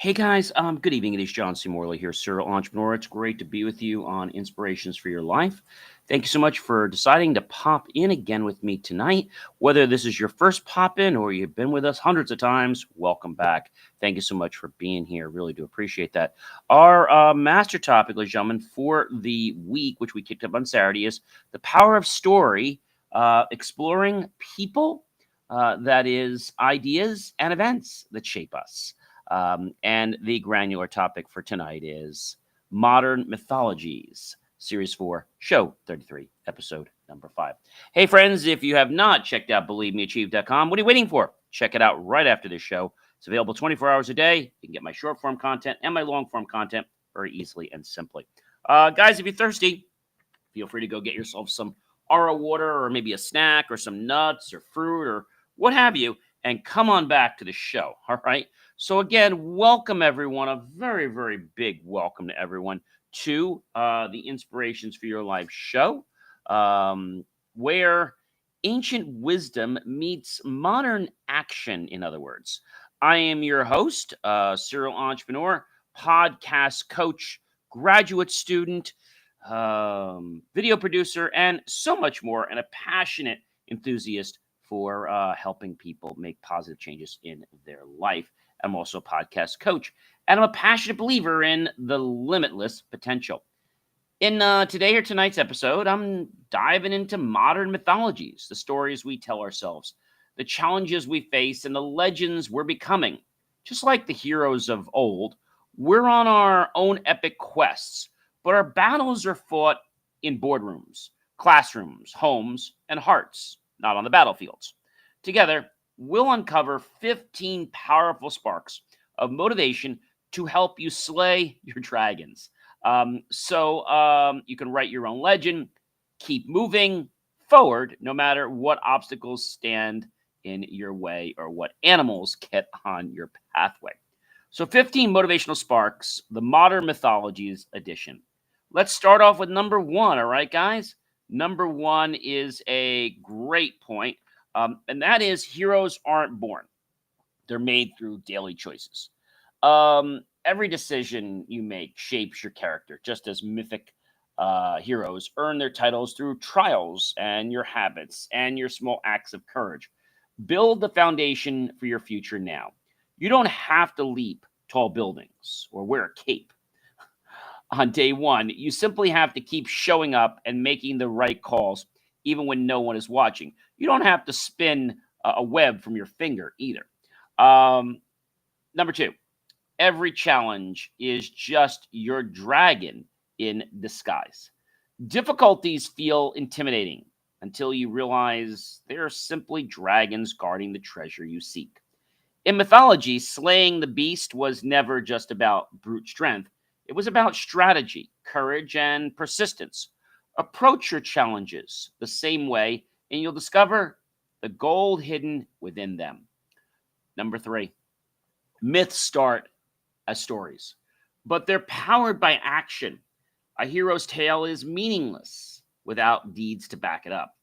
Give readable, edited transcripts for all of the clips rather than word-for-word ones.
Hey guys, good evening. It is John C. Morley here, serial entrepreneur. It's great to be with you on Inspirations for Your Life. Thank you so much for deciding to pop in again with me tonight. Whether this is your first pop in or you've been with us hundreds of times, welcome back. Thank you so much for being here. Really do appreciate that. Our master topic, ladies and gentlemen, for the week, which we kicked up on Saturday, is the power of story, exploring people, that is, ideas and events that shape us. And the granular topic for tonight is Modern Mythologies, Series 4, Show 33, Episode number 5. Hey, friends, if you have not checked out BelieveMeAchieve.com, what are you waiting for? Check it out right after this show. It's available 24 hours a day. You can get my short-form content and my long-form content very easily and simply. Guys, if you're thirsty, feel free to go get yourself some RO water or maybe a snack or some nuts or fruit or what have you, and come on back to the show, all right? So again, welcome everyone. A very, very big welcome to everyone to the Inspirations for Your Life show, where ancient wisdom meets modern action, in other words. I am your host, serial entrepreneur, podcast coach, graduate student, video producer, and so much more, and a passionate enthusiast for helping people make positive changes in their life. I'm also a podcast coach, and I'm a passionate believer in the limitless potential. In tonight's episode, I'm diving into modern mythologies, the stories we tell ourselves, the challenges we face, and the legends we're becoming. Just like the heroes of old, we're on our own epic quests, but our battles are fought in boardrooms, classrooms, homes, and hearts, not on the battlefields. Together, we'll uncover 15 powerful sparks of motivation to help you slay your dragons. So you can write your own legend, keep moving forward no matter what obstacles stand in your way or what animals get on your pathway. So 15 motivational sparks, the Modern Mythologies edition. Let's start off with number one, all right, guys? Number one is a great point, and that is heroes aren't born. They're made through daily choices. Every decision you make shapes your character, just as mythic heroes earn their titles through trials and your habits and your small acts of courage. Build the foundation for your future now. You don't have to leap tall buildings or wear a cape on day one. You simply have to keep showing up and making the right calls, even when no one is watching. You don't have to spin a web from your finger either. Number two, every challenge is just your dragon in disguise. Difficulties feel intimidating until you realize they're simply dragons guarding the treasure you seek. In mythology, slaying the beast was never just about brute strength. It was about strategy, courage, and persistence. Approach your challenges the same way, and you'll discover the gold hidden within them. Number three, myths start as stories, but they're powered by action. A hero's tale is meaningless without deeds to back it up.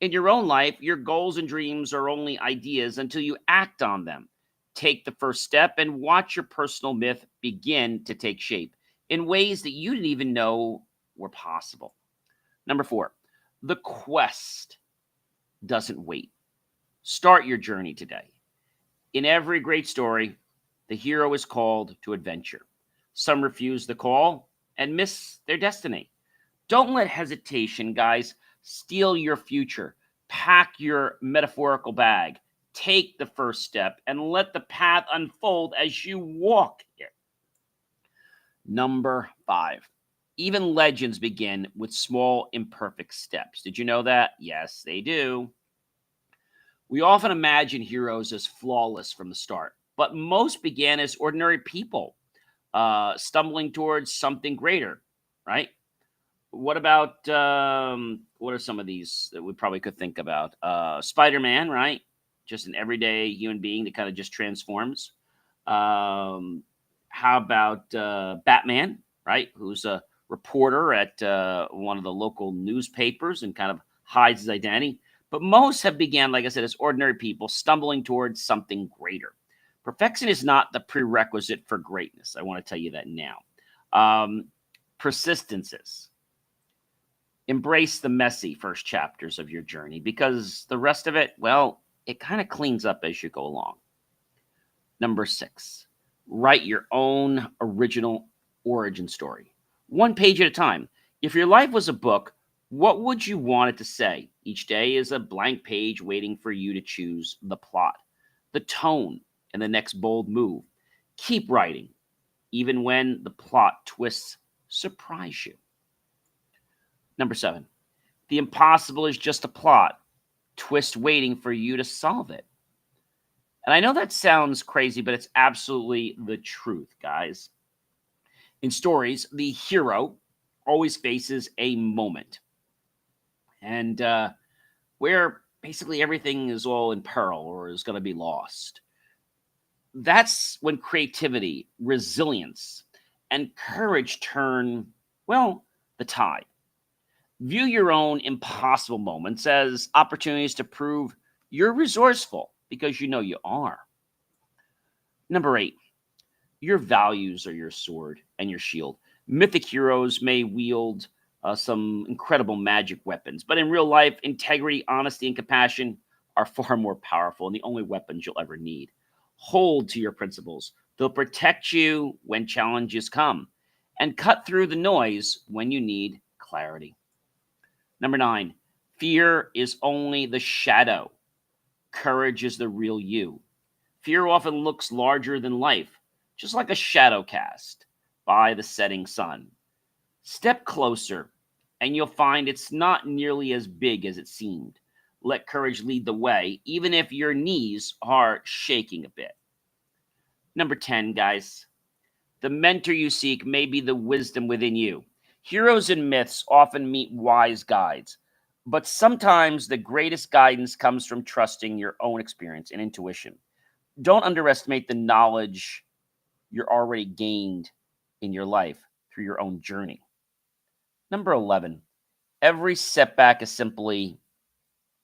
In your own life, your goals and dreams are only ideas until you act on them. Take the first step and watch your personal myth begin to take shape in ways that you didn't even know were possible. Number four, the quest doesn't wait. Start your journey today. In every great story, the hero is called to adventure. Some refuse the call and miss their destiny. Don't let hesitation, guys, steal your future. Pack your metaphorical bag. Take the first step and let the path unfold as you walk it. Number five, even legends begin with small, imperfect steps. Did you know that? Yes, they do. We often imagine heroes as flawless from the start, but most began as ordinary people, stumbling towards something greater, right? What about what are some of these that we probably could think about? Spider-Man, right? Just an everyday human being that kind of just transforms. How about Batman, right? Who's a reporter at one of the local newspapers and kind of hides his identity. But most have began, like I said, as ordinary people stumbling towards something greater. Perfection is not the prerequisite for greatness. I want to tell you that now. Um, Persistence is. Embrace the messy first chapters of your journey because the rest of it, well, it kind of cleans up as you go along. Number 6, write your own original origin story, one page at a time. If your life was a book, what would you want it to say? Each day is a blank page waiting for you to choose the plot, the tone, and the next bold move. Keep writing, even when the plot twists surprise you. Number 7, the impossible is just a plot, twist waiting for you to solve it. And I know that sounds crazy, but it's absolutely the truth, guys. In stories, the hero always faces a moment, and where basically everything is all in peril or is going to be lost. That's when creativity, resilience, and courage turn, well, the tide. View your own impossible moments as opportunities to prove you're resourceful because you know you are. Number 8, your values are your sword and your shield. Mythic heroes may wield some incredible magic weapons, but in real life, integrity, honesty, and compassion are far more powerful and the only weapons you'll ever need. Hold to your principles. They'll protect you when challenges come and cut through the noise when you need clarity. Number 9, fear is only the shadow. Courage is the real you. Fear often looks larger than life, just like a shadow cast by the setting sun. Step closer, and you'll find it's not nearly as big as it seemed. Let courage lead the way, even if your knees are shaking a bit. Number 10, guys, the mentor you seek may be the wisdom within you. Heroes and myths often meet wise guides, but sometimes the greatest guidance comes from trusting your own experience and intuition. Don't underestimate the knowledge you're already gained in your life through your own journey. Number 11, every setback is simply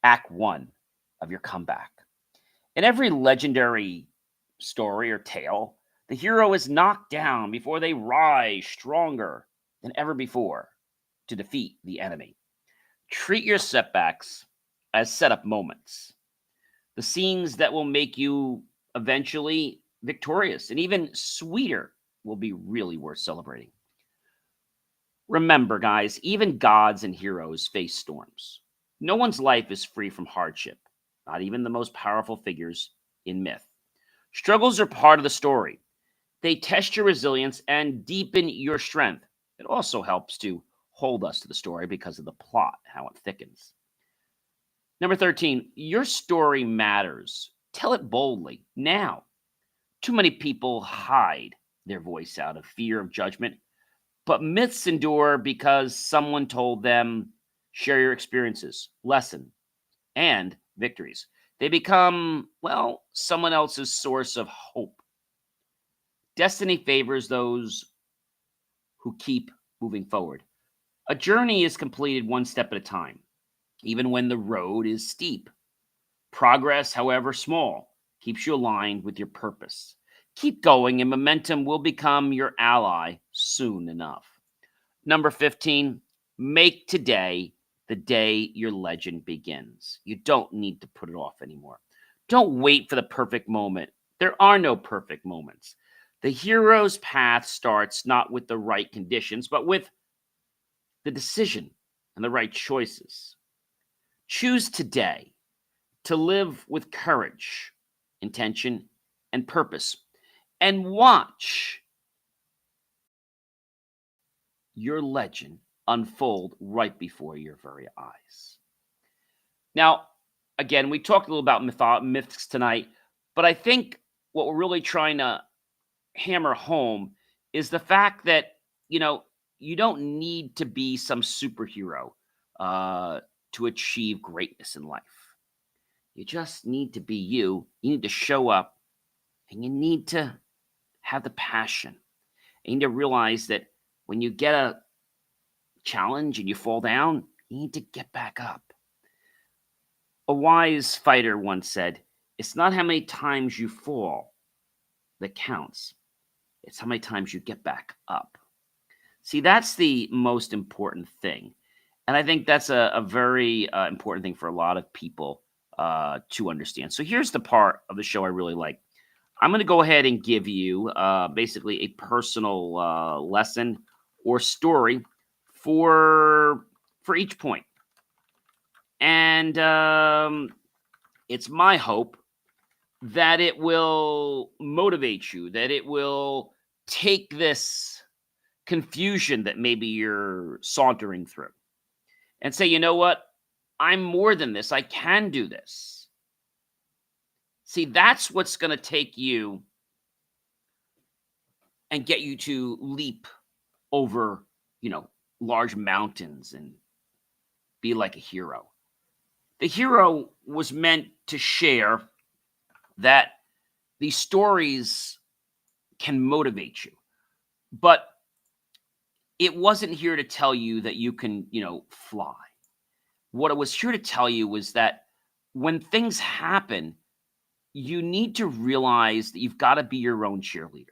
act one of your comeback. In every legendary story or tale, the hero is knocked down before they rise stronger than ever before to defeat the enemy. Treat your setbacks as setup moments, the scenes that will make you eventually victorious, and even sweeter will be really worth celebrating. Remember, guys, even gods and heroes face storms. No one's life is free from hardship, not even the most powerful figures in myth. Struggles are part of the story. They test your resilience and deepen your strength. It also helps to hold us to the story because of the plot, how it thickens. Number 13, your story matters. Tell it boldly now. Too many people hide their voice out of fear of judgment, but myths endure because someone told them. Share your experiences, lesson, and victories. They become, well, someone else's source of hope. Destiny favors those who keep moving forward. A journey is completed one step at a time, even when the road is steep. Progress, however small, keeps you aligned with your purpose. Keep going, and momentum will become your ally soon enough. Number 15, make today the day your legend begins. You don't need to put it off anymore. Don't wait for the perfect moment. There are no perfect moments. The hero's path starts not with the right conditions, but with the decision and the right choices. Choose today to live with courage, intention, and purpose, and watch your legend unfold right before your very eyes. Now, again, we talked a little about myths tonight, but I think what we're really trying to hammer home is the fact that, you don't need to be some superhero to achieve greatness in life. You just need to be you. You need to show up, and you need to have the passion. You need to realize that when you get a challenge and you fall down, you need to get back up. A wise fighter once said, "It's not how many times you fall, that counts. It's how many times you get back up. See, that's the most important thing. And I think that's a very important thing for a lot of people to understand. So here's the part of the show I really like. I'm going to go ahead and give you basically a personal lesson or story for each point. And it's my hope that it will motivate you, that it will take this confusion that maybe you're sauntering through and say, you know what? I'm more than this. I can do this. See, that's what's going to take you and get you to leap over, large mountains and be like a hero. The hero was meant to share that these stories can motivate you, but it wasn't here to tell you that you can, fly. What it was here to tell you was that when things happen, you need to realize that you've got to be your own cheerleader.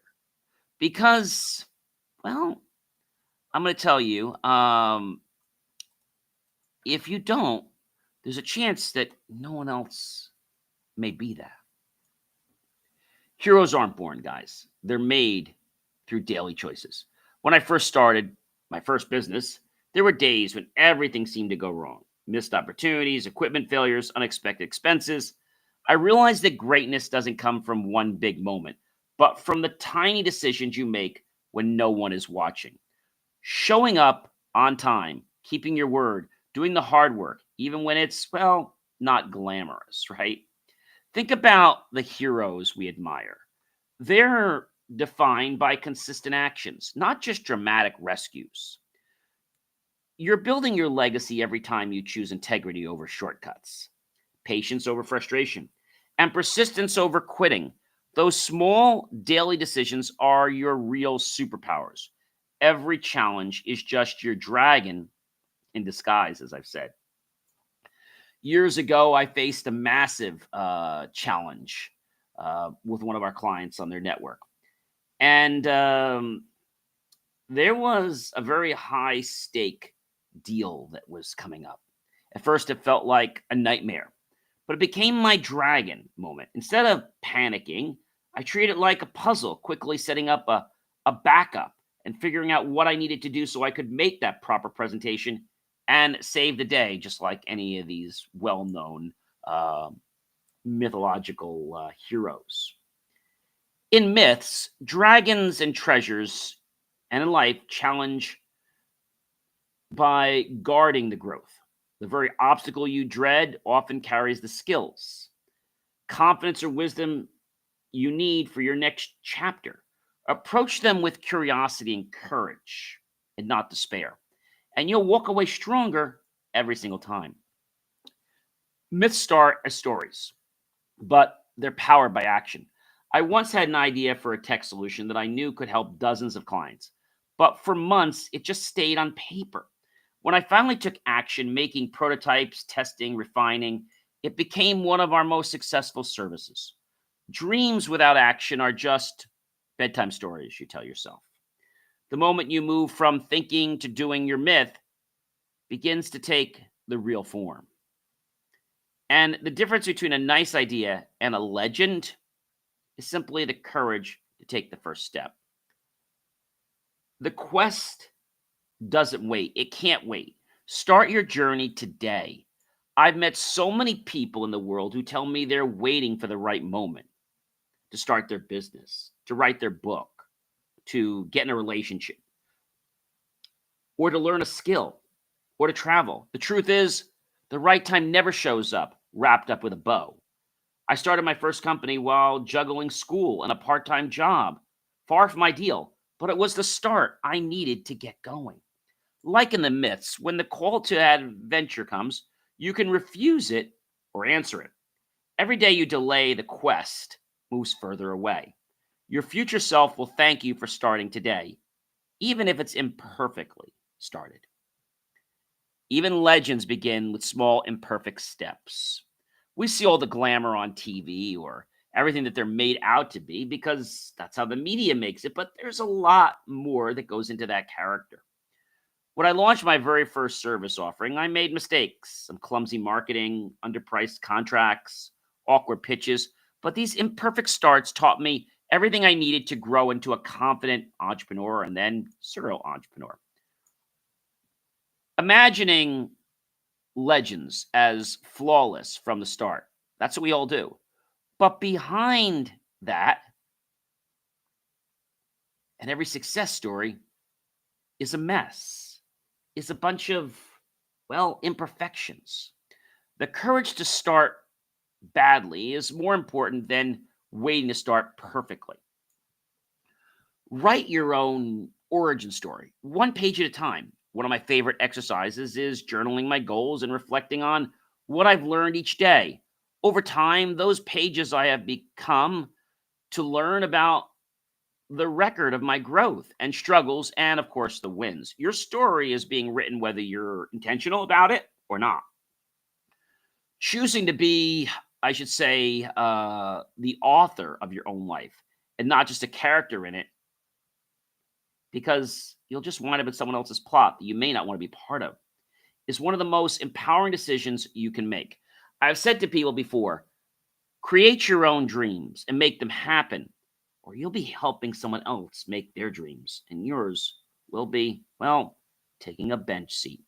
Because, well, I'm going to tell you, if you don't, there's a chance that no one else may be that. Heroes aren't born, guys. They're made through daily choices. When I first started my first business, there were days when everything seemed to go wrong. Missed opportunities, equipment failures, unexpected expenses. I realized that greatness doesn't come from one big moment, but from the tiny decisions you make when no one is watching. Showing up on time, keeping your word, doing the hard work, even when it's, well, not glamorous, right? Think about the heroes we admire. They're defined by consistent actions, not just dramatic rescues. You're building your legacy every time you choose integrity over shortcuts, patience over frustration, and persistence over quitting. Those small daily decisions are your real superpowers. Every challenge is just your dragon in disguise, as I've said. Years ago, I faced a massive challenge with one of our clients on their network. And there was a very high stake deal that was coming up. At first, it felt like a nightmare, but it became my dragon moment. Instead of panicking, I treated it like a puzzle, quickly setting up a backup and figuring out what I needed to do so I could make that proper presentation and save the day, just like any of these well-known mythological heroes. In myths, dragons and treasures, and in life, challenge by guarding the growth. The very obstacle you dread often carries the skills, confidence, or wisdom you need for your next chapter. Approach them with curiosity and courage and not despair, and you'll walk away stronger every single time. Myths start as stories, but they're powered by action. I once had an idea for a tech solution that I knew could help dozens of clients, but for months it just stayed on paper. When I finally took action, making prototypes, testing, refining, it became one of our most successful services. Dreams without action are just bedtime stories you tell yourself. The moment you move from thinking to doing, your myth begins to take the real form. And the difference between a nice idea and a legend is simply the courage to take the first step. The quest doesn't wait. It can't wait. Start your journey today. I've met so many people in the world who tell me they're waiting for the right moment to start their business, to write their book, to get in a relationship, or to learn a skill, or to travel. The truth is, the right time never shows up wrapped up with a bow. I started my first company while juggling school and a part time job. Far from ideal, but it was the start I needed to get going. Like in the myths, when the call to adventure comes, you can refuse it or answer it. Every day you delay, the quest moves further away. Your future self will thank you for starting today, even if it's imperfectly started. Even legends begin with small, imperfect steps. We see all the glamour on TV or everything that they're made out to be, because that's how the media makes it. But there's a lot more that goes into that character. When I launched my very first service offering, I made mistakes, some clumsy marketing, underpriced contracts, awkward pitches. But these imperfect starts taught me everything I needed to grow into a confident entrepreneur and then serial entrepreneur. Imagining legends as flawless from the start. That's what we all do. But behind that, and every success story is a mess, is a bunch of, well, imperfections. The courage to start badly is more important than waiting to start perfectly. Write your own origin story, one page at a time. One of my favorite exercises is journaling my goals and reflecting on what I've learned each day. Over time, those pages I have become to learn about the record of my growth and struggles, and of course, the wins. Your story is being written whether you're intentional about it or not. Choosing to be, I should say, the author of your own life and not just a character in it, because you'll just wind up in someone else's plot that you may not want to be part of, is one of the most empowering decisions you can make. I've said to people before, create your own dreams and make them happen, or you'll be helping someone else make their dreams, and yours will be, well, taking a bench seat.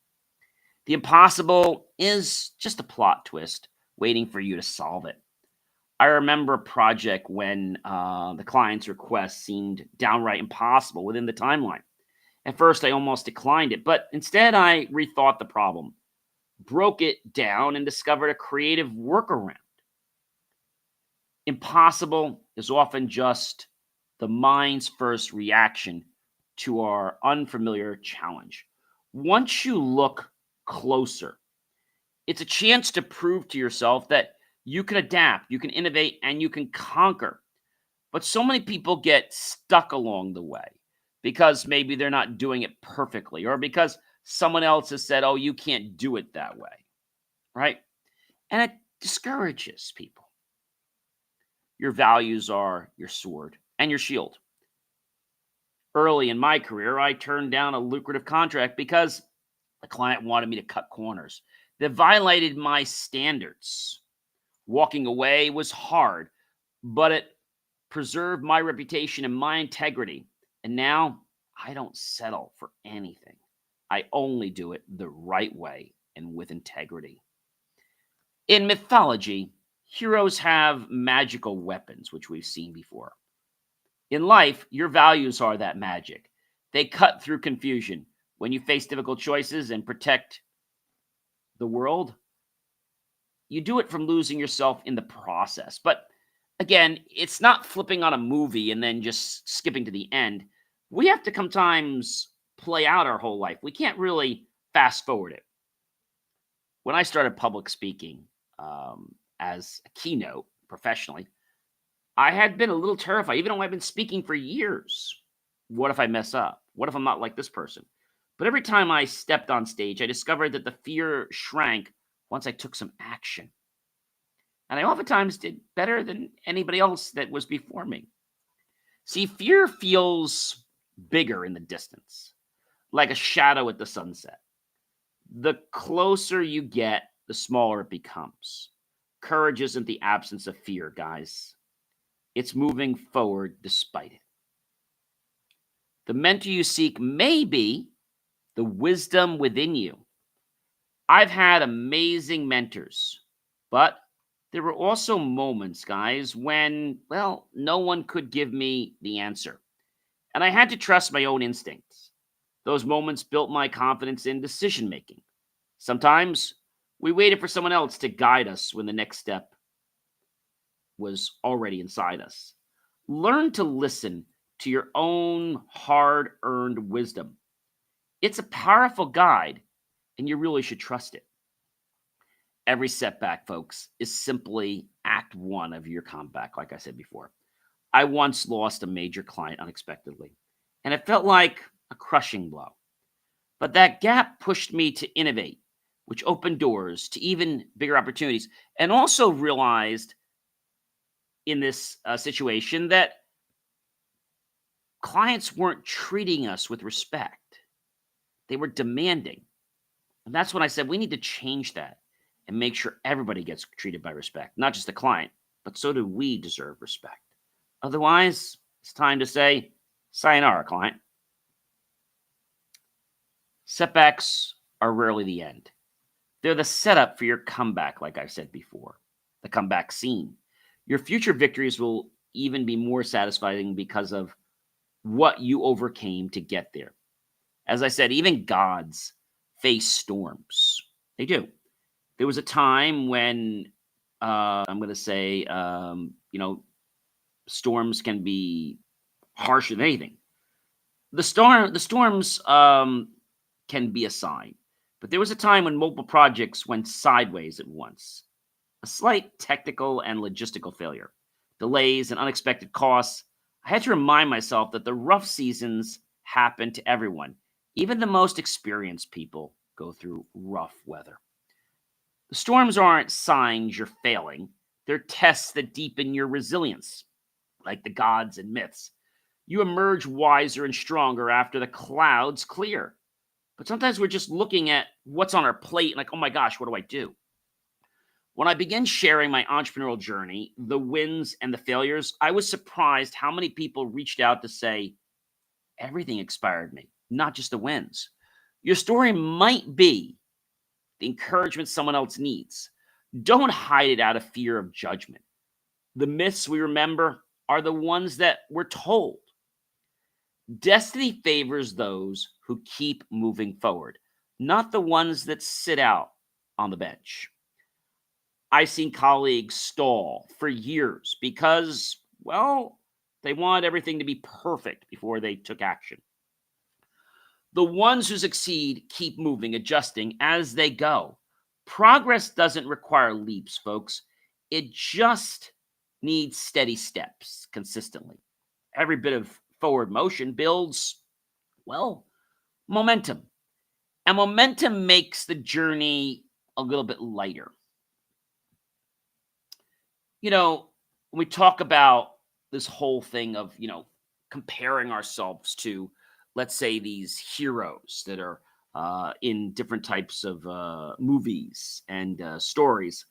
The impossible is just a plot twist waiting for you to solve it. I remember a project when the client's request seemed downright impossible within the timeline. At first, I almost declined it, but instead I rethought the problem, broke it down, and discovered a creative workaround. Impossible is often just the mind's first reaction to our unfamiliar challenge. Once you look closer, it's a chance to prove to yourself that you can adapt, you can innovate, and you can conquer. But so many people get stuck along the way because maybe they're not doing it perfectly, or because someone else has said, oh, you can't do it that way, right? And it discourages people. Your values are your sword and your shield. Early in my career, I turned down a lucrative contract because the client wanted me to cut corners that violated my standards. Walking away was hard, but it preserved my reputation and my integrity. And now I don't settle for anything. I only do it the right way and with integrity. In mythology, heroes have magical weapons, which we've seen before. In life, your values are that magic. They cut through confusion. When you face difficult choices and protect the world, you do it from losing yourself in the process. But again, it's not flipping on a movie and then just skipping to the end. We have to sometimes play out our whole life. We can't really fast forward it. When I started public speaking as a keynote professionally, I had been a little terrified, even though I've been speaking for years. What if I mess up? What if I'm not like this person? But every time I stepped on stage, I discovered that the fear shrank once I took some action. And I oftentimes did better than anybody else that was before me. See, fear feels bigger in the distance, like a shadow at the sunset. The closer you get, the smaller it becomes. Courage isn't the absence of fear, guys. It's moving forward despite it. The mentor you seek may be the wisdom within you. I've had amazing mentors, but there were also moments, guys, when, well, no one could give me the answer. And I had to trust my own instincts. Those moments built my confidence in decision making. Sometimes we waited for someone else to guide us when the next step was already inside us. Learn to listen to your own hard earned wisdom. It's a powerful guide, and you really should trust it. Every setback, folks, is simply act one of your comeback, like I said before. I once lost a major client unexpectedly, and it felt like a crushing blow. But that gap pushed me to innovate, which opened doors to even bigger opportunities, and also realized in this situation that clients weren't treating us with respect. They were demanding. And that's when I said we need to change that and make sure everybody gets treated by respect, not just the client, but so do we deserve respect. Otherwise, it's time to say, sayonara, client. Setbacks are rarely the end. They're the setup for your comeback, like I said before, the comeback scene. Your future victories will even be more satisfying because of what you overcame to get there. As I said, even gods face storms. They do. There was a time when I'm going to say, storms can be harsher than anything. The storms can be a sign, but there was a time when multiple projects went sideways at once. A slight technical and logistical failure, delays, and unexpected costs. I had to remind myself that the rough seasons happen to everyone. Even the most experienced people go through rough weather. The storms aren't signs you're failing, they're tests that deepen your resilience, like the gods and myths. You emerge wiser and stronger after the clouds clear. But sometimes we're just looking at what's on our plate and like, oh my gosh, what do I do? When I began sharing my entrepreneurial journey, the wins and the failures, I was surprised how many people reached out to say, everything inspired me, not just the wins. Your story might be the encouragement someone else needs. Don't hide it out of fear of judgment. The myths we remember are the ones that we're told. Destiny favors those who keep moving forward, not the ones that sit out on the bench. I've seen colleagues stall for years because, well, they wanted everything to be perfect before they took action. The ones who succeed keep moving, adjusting as they go. Progress doesn't require leaps, folks. It just needs steady steps consistently. Every bit of forward motion builds, well, momentum. And momentum makes the journey a little bit lighter. When we talk about this whole thing of, comparing ourselves to, let's say, these heroes that are in different types of movies and stories,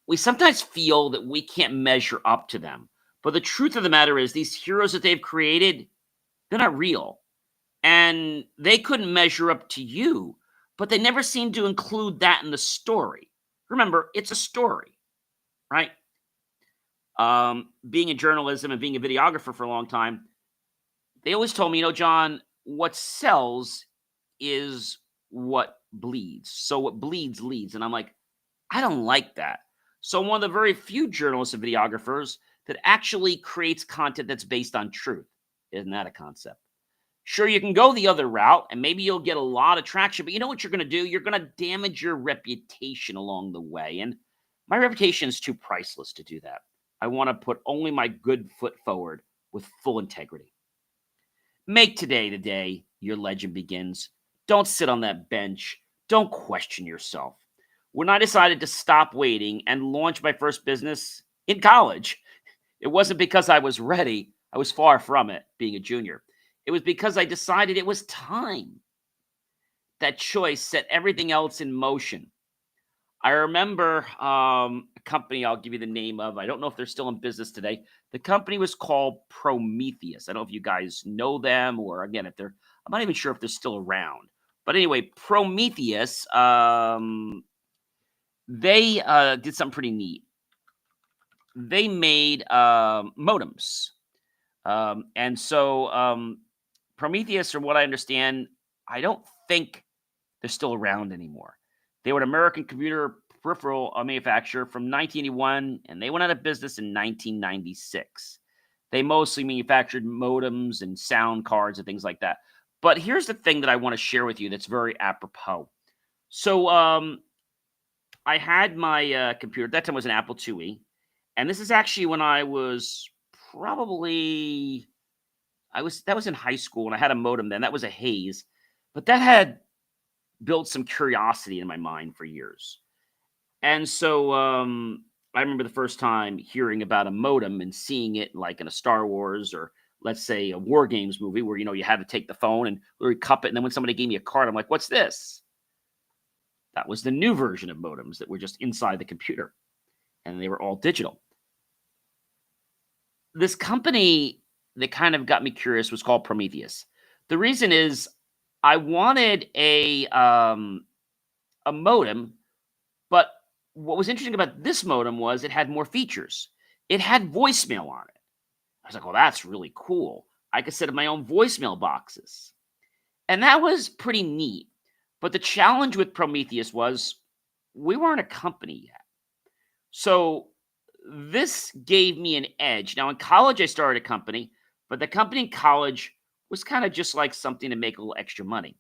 we sometimes feel that we can't measure up to them. But the truth of the matter is, these heroes that they've created, they're not real. And they couldn't measure up to you, but they never seem to include that in the story. Remember, it's a story, right? Being in journalism and being a videographer for a long time, they always told me, John, what sells is what bleeds. So what bleeds leads. And I'm like, I don't like that. So I'm one of the very few journalists and videographers that actually creates content that's based on truth. Isn't that a concept? Sure, you can go the other route and maybe you'll get a lot of traction, but you know what you're going to do? You're going to damage your reputation along the way. And my reputation is too priceless to do that. I want to put only my good foot forward with full integrity. Make today the day your legend begins. Don't sit on that bench. Don't question yourself. When I decided to stop waiting and launch my first business in college, it wasn't because I was ready. I was far from it, being a junior. It was because I decided it was time. That choice set everything else in motion. I remember a company I'll give you the name of. I don't know if they're still in business today. The company was called Prometheus. I don't know if you guys know them or, again, if they're, I'm not even sure if they're still around. But anyway, Prometheus, they did something pretty neat. They made modems. And so Prometheus, from what I understand, I don't think they're still around anymore. They were an American computer peripheral manufacturer from 1981, and they went out of business in 1996. They mostly manufactured modems and sound cards and things like that. But here's the thing that I want to share with you that's very apropos. So I had my computer. At that time, it was an Apple IIe. And this is actually when I was probably, that was in high school, and I had a modem then. That was a Hayes. But that had built some curiosity in my mind for years. And so I remember the first time hearing about a modem and seeing it like in a Star Wars or let's say a War Games movie where you had to take the phone and literally cup it. And then when somebody gave me a card, I'm like, what's this? That was the new version of modems that were just inside the computer and they were all digital. This company that kind of got me curious was called Prometheus. The reason is I wanted a modem, but what was interesting about this modem was it had more features. It had voicemail on it. I was like, well, that's really cool. I could set up my own voicemail boxes. And that was pretty neat. But the challenge with Prometheus was we weren't a company yet. So this gave me an edge. Now, in college, I started a company, but the company in college was kind of just like something to make a little extra money.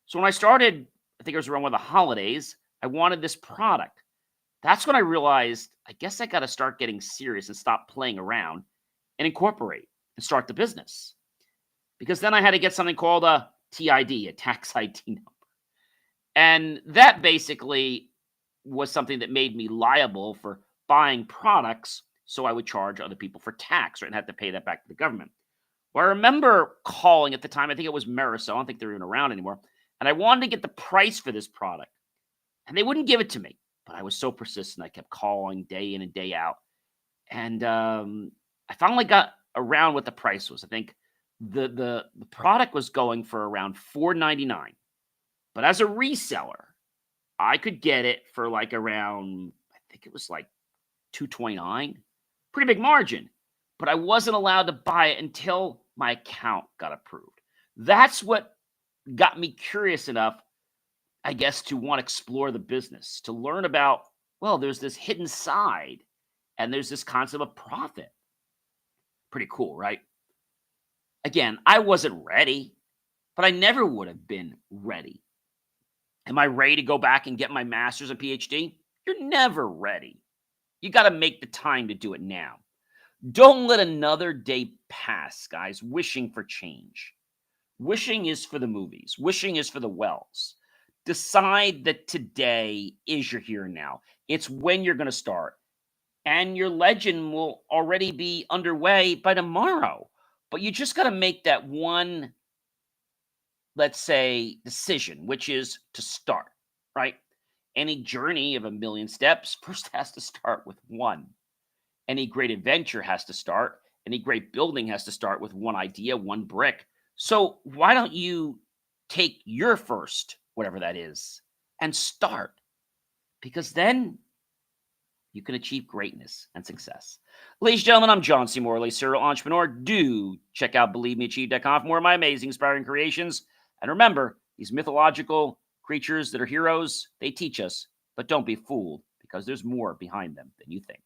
So when I started, I think it was around one of the holidays, I wanted this product. That's when I realized I guess I got to start getting serious and stop playing around and incorporate and start the business. Because then I had to get something called a TID, a tax ID number. And that basically was something that made me liable for buying products. So I would charge other people for tax, right, and have to pay that back to the government. Well, I remember calling at the time, I think it was Marisol, I don't think they're even around anymore. And I wanted to get the price for this product. And they wouldn't give it to me. But I was so persistent. I kept calling day in and day out. And I finally got around what the price was. I think the product was going for around $4.99. But as a reseller, I could get it for like around, I think it was like $2.29. Pretty big margin. But I wasn't allowed to buy it until my account got approved. That's what got me curious enough, I guess, to want to explore the business, to learn about, well, there's this hidden side and there's this concept of profit. Pretty cool, right? Again, I wasn't ready, but I never would have been ready. Am I ready to go back and get my master's and PhD? You're never ready. You got to make the time to do it now. Don't let another day pass, guys, wishing for change. Wishing is for the movies. Wishing is for the wells. Decide that today is your here and now. It's when you're going to start. And your legend will already be underway by tomorrow. But you just got to make that one, let's say, decision, which is to start, right? Any journey of a million steps first has to start with one. Any great adventure has to start. Any great building has to start with one idea, one brick. So why don't you take your first, whatever that is, and start? Because then you can achieve greatness and success. Ladies and gentlemen, I'm John C. Morley, serial entrepreneur. Do check out BelieveMeAchieve.com for more of my amazing, inspiring creations. And remember, these mythological creatures that are heroes, they teach us, but don't be fooled because there's more behind them than you think.